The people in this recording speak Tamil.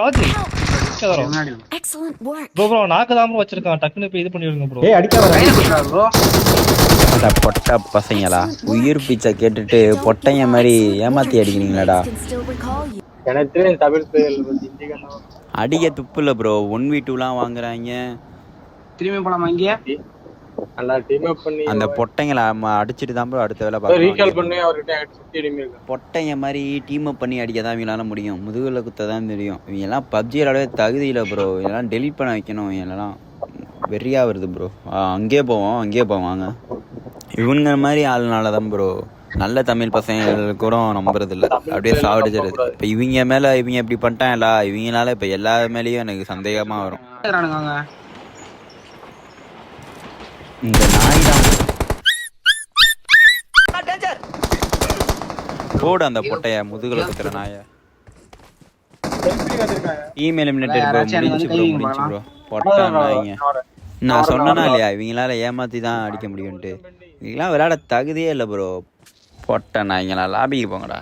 Raji Excellent work. ப்ரோ நாக்கு தான் ப்ரோ வச்சிருக்கான். டக்குன்னு போய் இது பண்ணிடுங்க ப்ரோ. ஏய் அடிக்க வர ப்ரோ. அட பொட்ட பசங்களா, உயிர் பிச்சை கேட்டுட்டு பொட்டைய மாதிரி ஏமாத்தி அடிக்கிறீங்களாடா. எனக்கு தமிழ் பேர் அடிக்க துப்புல ப்ரோ. 1v2லாம் வாங்குறாங்க. திரும்பி போலாமா இங்கே? நல்லா டீம் அப் பண்ணி அந்த பொட்டைங்களை அடிச்சிட்டு தான் ப்ரோ அடுத்த வேலை பார்க்கணும். ரீகால் பண்ணி அவர்கிட்ட 60 எனிமி இருக்கு. பொட்டைங்க மாதிரி டீம் அப் பண்ணி அடிக்க தான் இவங்களால முடியும். முதுகுல குத்த தான் தெரியும். இவங்க எல்லாம் பப்ஜி விளையாடவே தகுதி இல்லை ப்ரோ. இதெல்லாம் டெலீட் பண்ண வைக்கணும். இவங்கெல்லாம் வெறியா வருது ப்ரோ. அங்கேயே போவோம் வாங்க. இவங்க மாதிரி ஆளுனால தான் ப்ரோ நல்ல தமிழ் பசங்க கூட நம்புறது இல்லை. அப்படியே சாவடிச்சிருது. இப்போ இவங்க மேலே இவங்க இப்படி பண்ணிட்டாங்களா, இவங்களால இப்போ எல்லா மேலேயும் எனக்கு சந்தேகமாக வரும். இந்த நாய் தான் போடு அந்த பொட்டைய முதுகுல குத்துற நாய. இமெயில் மினிட்டர் ப்ரோ முடிஞ்சு ப்ரோ பொட்டை நாய்ங்க. நான் சொன்னேனா இல்லையா இவங்களால ஏமாத்தி தான் அடிக்க முடியும்ட்டு. இவங்களாம் விளையாட தகுதியே இல்லை ப்ரோ. பொட்டை நாய்ங்களா லாபிக்கு போங்கடா.